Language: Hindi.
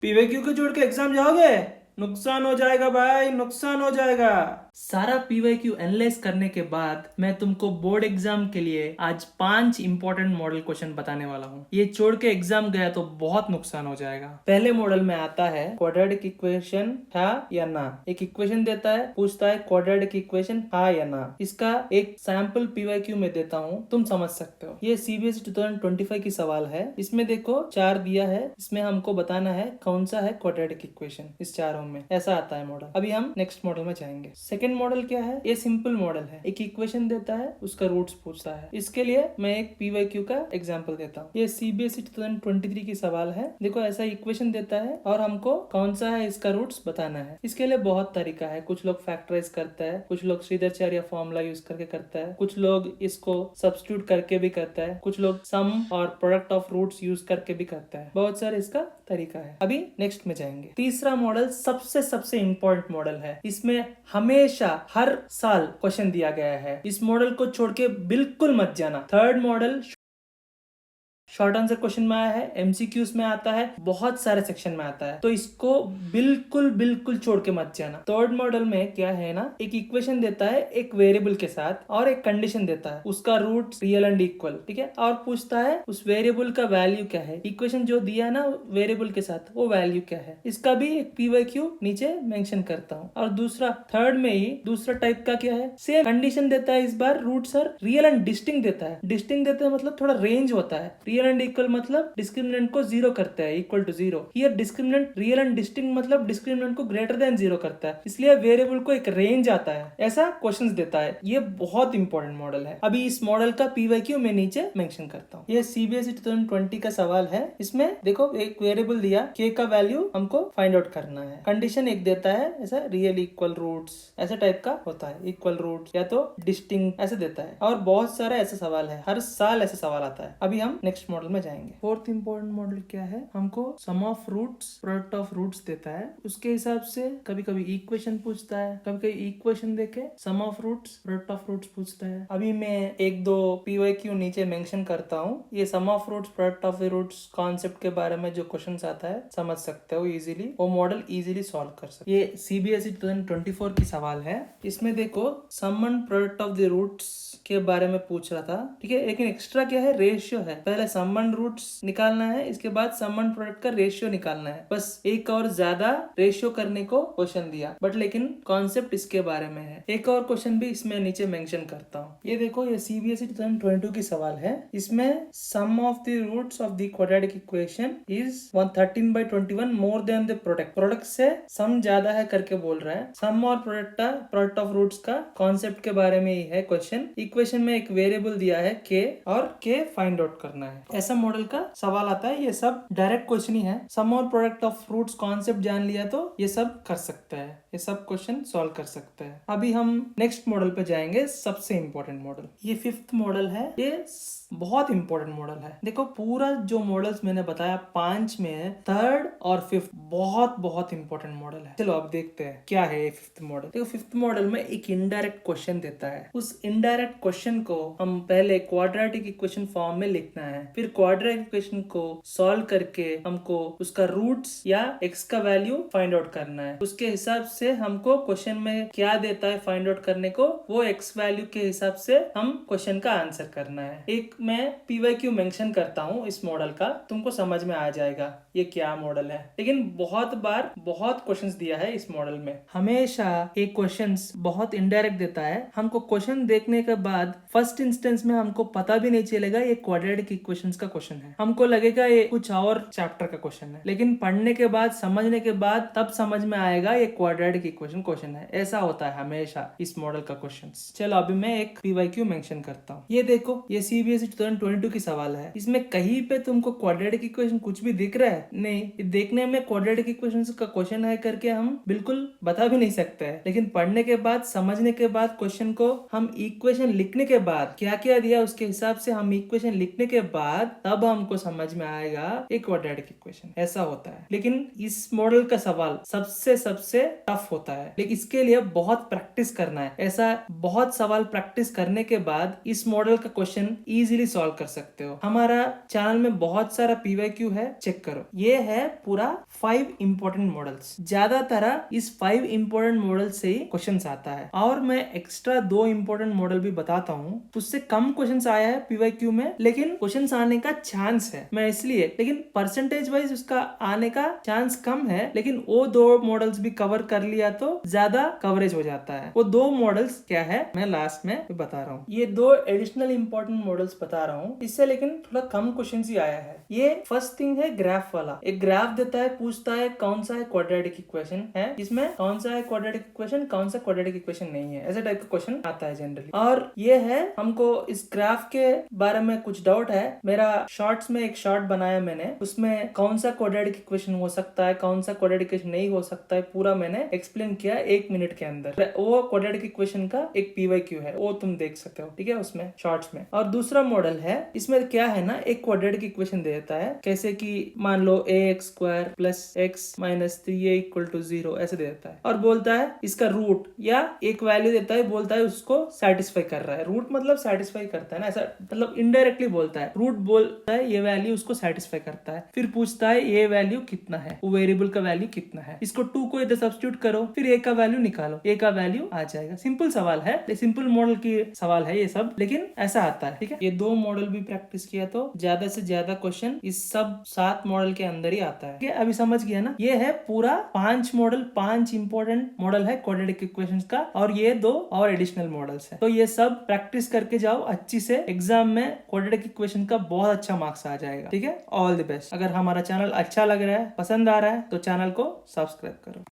पीवाईक्यू को छोड़ के एग्जाम जाओगे? नुकसान हो जाएगा भाई, नुकसान हो जाएगा। सारा पीवाईक्यू एनालाइज करने के बाद मैं तुमको बोर्ड एग्जाम के लिए आज 5 इंपॉर्टेंट मॉडल क्वेश्चन बताने वाला हूँ। ये छोड़ के एग्जाम गया तो बहुत नुकसान हो जाएगा। पहले मॉडल में आता है क्वाड्रेटिक इक्वेशन हाँ या ना। एक इक्वेशन देता है, पूछता है क्वाड्रेटिक इक्वेशन हाँ या ना। इसका एक सैंपल पीवाईक्यू में देता हूँ, तुम समझ सकते हो। ये सीबीएसई 2025 की सवाल है। इसमें देखो 4 दिया है, इसमें हमको बताना है कौन सा है क्वाड्रेटिक इक्वेशन इस चारों में। ऐसा आता है मॉडल। अभी हम नेक्स्ट मॉडल में जाएंगे। सेकंड मॉडल क्या है? ये सिंपल मॉडल है। एक इक्वेशन देता है, उसका रूट्स पूछता है। इसके लिए मैं एक पीवाईक्यू का एग्जांपल देता हूँ। ये सीबीएसई 2023 की सवाल है। देखो ऐसा इक्वेशन देता है और हमको कौन सा है इसका रूट्स बताना है। इसके लिए बहुत तरीका है। कुछ लोग फैक्टराइज करता है, कुछ लोग श्रीधराचार्य फॉर्मूला यूज करके करता है, कुछ लोग इसको सब्स्टिट्यूट करके भी करता है, कुछ लोग सम और प्रोडक्ट ऑफ रूट्स यूज करके भी करता है। बहुत सारे इसका तरीका है। अभी नेक्स्ट में जाएंगे। तीसरा मॉडल सबसे इंपॉर्टेंट मॉडल है। इसमें हमेशा हर साल क्वेश्चन दिया गया है। इस मॉडल को छोड़ के बिल्कुल मत जाना। Third model short answer question में आया है, एमसीक्यूज में आता है, बहुत सारे सेक्शन में आता है, तो इसको बिल्कुल छोड़ के मत जाना। थर्ड मॉडल में क्या है ना, एक इक्वेशन देता है एक वेरिएबल के साथ और एक कंडीशन देता है, उसका रूट रियल एंड इक्वल, ठीक है, और पूछता है उस वेरिएबल का वैल्यू क्या है। इक्वेशन जो दिया है ना वेरिएबल के साथ, वो वैल्यू क्या है, इसका भी एक पीवाईक्यू नीचे मेंशन करता हूँ। और दूसरा थर्ड में ही दूसरा टाइप का क्या है, सेम कंडीशन देता है, इस बार root are real and distinct देता है। डिस्टिंक्ट देता है मतलब थोड़ा रेंज होता है। रियल एंड इक्वल मतलब डिस्क्रिमिनेंट को जीरो करता है, equal to zero. Here discriminant real and distinct मतलब डिस्क्रिमिनेंट को ग्रेटर देन जीरो करता है, इसलिए वेरिएबल को एक रेंज आता है। ऐसा क्वेश्चंस देता है। ये बहुत इंपॉर्टेंट मॉडल है। अभी इस मॉडल का पीवाईक्यू मैं नीचे मेंशन करता हूँ। ये सीबीएसई 2020 का सवाल है। इसमें देखो एक वेरिएबल दिया, के का वैल्यू हमको फाइंड आउट करना है। कंडीशन एक देता है, ऐसा रियल इक्वल रूट्स ऐसा टाइप का होता है, इक्वल रूट्स या तो डिस्टिंक्ट ऐसे देता है। और बहुत सारे ऐसे सवाल है, हर साल ऐसे सवाल आता है। अभी हम नेक्स्ट मॉडल में जाएंगे। फोर्थ इंपॉर्टेंट मॉडल क्या है, हमको sum of roots product of roots देता है। उसके हिसाब से कभी कभी इक्वेशन पूछता है, कभी कभी इक्वेशन देके sum of roots product of roots पूछता है। अभी मैं एक दो पीवाईक्यू नीचे मेंशन करता हूँ। ये sum of roots product of roots concept के बारे में जो क्वेश्चन आता है समझ सकते हो इजीली, वो मॉडल इजीली सॉल्व कर सकते। ये सीबीएसई 2024 की सवाल है। इसमें देखो sum and product of the roots के बारे में पूछ रहा था, ठीक है, लेकिन एक्स्ट्रा क्या है, रेशियो है। पहले सम एंड रूट्स निकालना है, इसके बाद सम एंड प्रोडक्ट का रेशियो निकालना है। बस एक और ज्यादा रेशियो करने को क्वेश्चन दिया, बट लेकिन कॉन्सेप्ट इसके बारे में है। एक और क्वेश्चन भी इसमें नीचे मेंशन करता हूँ। ये देखो ये सीबीएसई 2022 की सवाल है। इसमें sum of the roots of the quadratic equation is 113/21 more than the product. Product से सम ज्यादा है करके बोल रहा है। सम और प्रोडक्ट ऑफ रूट्स का कॉन्सेप्ट के बारे में ही है क्वेश्चन। इक्वेशन में एक वेरिएबल दिया है के, और के फाइंड आउट करना है। ऐसा मॉडल का सवाल आता है। ये सब डायरेक्ट क्वेश्चन ही है। सम और प्रोडक्ट ऑफ फ्रूट्स कॉन्सेप्ट जान लिया तो ये सब कर सकता है, ये सब क्वेश्चन सॉल्व कर सकते हैं। अभी हम नेक्स्ट मॉडल पे जाएंगे, सबसे इंपॉर्टेंट मॉडल। ये फिफ्थ मॉडल है। ये बहुत इंपॉर्टेंट मॉडल है। देखो पूरा जो मॉडल्स मैंने बताया 5 में थर्ड और फिफ्थ बहुत इंपॉर्टेंट मॉडल है। चलो अब देखते हैं क्या है ये फिफ्थ मॉडल। देखो फिफ्थ मॉडल में एक इनडायरेक्ट क्वेश्चन देता है। उस इनडायरेक्ट क्वेश्चन को हम पहले क्वाड्रेटिक इक्वेशन फॉर्म में लिखना है, फिर क्वाड्रेटिक इक्वेशन को सॉल्व करके हमको उसका रूट्स या एक्स का वैल्यू फाइंड आउट करना है। उसके हिसाब से हमको क्वेश्चन में क्या देता है फाइंड आउट करने को, वो एक्स वैल्यू के हिसाब से हम क्वेश्चन का आंसर करना है। एक मैं पीवाईक्यू मेंशन करता हूँ इस मॉडल का, तुमको समझ में आ जाएगा ये क्या मॉडल है। लेकिन बहुत बार बहुत क्वेश्चंस दिया है इस मॉडल में। हमेशा एक क्वेश्चंस बहुत इनडायरेक्ट देता है। हमको क्वेश्चन देखने के बाद फर्स्ट इंस्टेंस में हमको पता भी नहीं चलेगा ये क्वाड्रेटिक इक्वेशंस का क्वेश्चन है। हमको लगेगा ये कुछ और चैप्टर का क्वेश्चन है, लेकिन पढ़ने के बाद समझने के बाद तब समझ में आएगा ये क्वाड्रेटिक इक्वेशन क्वेश्चन है। ऐसा होता है हमेशा इस मॉडल का क्वेश्चन। चलो अभी मैं एक पीवाईक्यू मेंशन करता हूँ। ये देखो ये सीबीएसई 2022 की सवाल है। इसमें कहीं पे तुमको क्वाड्रेटिक इक्वेशन कुछ भी दिख रहा है? नहीं। देखने में क्वाड्रेटिक इक्वेशन का क्वेश्चन है करके हम बिल्कुल बता भी नहीं सकते हैं, लेकिन पढ़ने के बाद समझने के बाद क्वेश्चन को हम इक्वेशन लिखने के बाद क्या क्या दिया उसके हिसाब से हम इक्वेशन लिखने के बाद बाद तब हमको समझ में आएगा एक क्वाड्रेटिक इक्वेशन ऐसा होता है। लेकिन इस मॉडल का सवाल सबसे सबसे टफ होता है, लेकिन इसके लिए बहुत प्रैक्टिस करना है। ऐसा बहुत सवाल प्रैक्टिस करने के बाद इस मॉडल का क्वेश्चन इजीली सॉल्व कर सकते हो। हमारा चैनल में बहुत सारा पीवाईक्यू है, चेक करो। ये है पूरा 5 इंपॉर्टेंट मॉडल्स। ज्यादातर इस 5 इंपॉर्टेंट मॉडल से ही क्वेश्चंस आता है, और मैं एक्स्ट्रा 2 इंपॉर्टेंट मॉडल भी बताता हूँ। उससे कम क्वेश्चंस आया है पीवाईक्यू में, लेकिन क्वेश्चंस आने का चांस है। मैं इसलिए, लेकिन परसेंटेज वाइज उसका आने का चांस कम है, लेकिन वो 2 मॉडल्स भी कवर कर लिया तो ज्यादा कवरेज हो जाता है। वो 2 मॉडल्स क्या है मैं लास्ट में बता रहा हूँ। ये 2 एडिशनल इंपॉर्टेंट मॉडल्स बता रहा हूँ, इससे लेकिन थोड़ा कम क्वेश्चन ही आया है। ये फर्स्ट थिंग है ग्राफ वाला। एक ग्राफ देता है, पूछता है कौन सा है क्वाड्रेटिक इक्वेशन है, इसमें कौन सा है क्वाड्रेटिक इक्वेशन, कौन सा क्वाड्रेटिक इक्वेशन नहीं है, ऐसे टाइप का क्वेश्चन आता है जनरली। और ये है, हमको इस ग्राफ के बारे में कुछ डाउट है। मेरा शॉर्ट्स में एक शॉर्ट बनाया मैंने, उसमें कौन सा क्वाड्रेटिक इक्वेशन हो सकता है, कौन सा क्वाड्रेटिक इक्वेशन नहीं हो सकता है, पूरा मैंने एक्सप्लेन किया 1 मिनट के अंदर। वो क्वाड्रेटिक इक्वेशन का एक पीवाईक्यू है, वो तुम देख सकते हो, ठीक है, उसमें शॉर्ट्स में। और दूसरा मॉडल है, इसमें क्या है ना, एक क्वाड्रेटिक इक्वेशन देता है, कैसे कि मान लो ax² + x - 3a = 0 ऐसे देता है, और बोलता है इसका रूट या एक वैल्यू देता है, बोलता है उसको सेटिस्फाई कर रहा है। रूट मतलब सेटिस्फाई करता है ना, ऐसा मतलब इनडायरेक्टली बोलता है। रूट बोलता है ये वैल्यू उसको सेटिस्फाई करता है, फिर पूछता है ये वैल्यू कितना है, वो वेरिएबल का वैल्यू कितना है, इसको 2 को इधर सब्स्टिट्यूट करो, फिर a का वैल्यू निकालो, a का वैल्यू आ जाएगा। सिंपल सवाल है, सिंपल मॉडल की सवाल है ये सब, लेकिन ऐसा आता है, ठीक है। ये 2 मॉडल भी प्रैक्टिस किया तो ज्यादा से ज्यादा क्वेश्चन इस सब 7 मॉडल के अंदर ही आता है, ठीक है। अभी समझ गया ना, ये है पूरा 5 मॉडल, 5 इंपॉर्टेंट मॉडल है क्वाड्रेटिक इक्वेशंस का, और ये 2 और एडिशनल मॉडल्स है। तो ये सब प्रैक्टिस करके जाओ अच्छी से, एग्जाम में क्वाड्रेटिक इक्वेशन का बहुत अच्छा मार्क्स आ जाएगा, ठीक है। All the best. अगर हमारा चैनल अच्छा लग रहा है, पसंद आ रहा है, तो चैनल को सब्सक्राइब करो।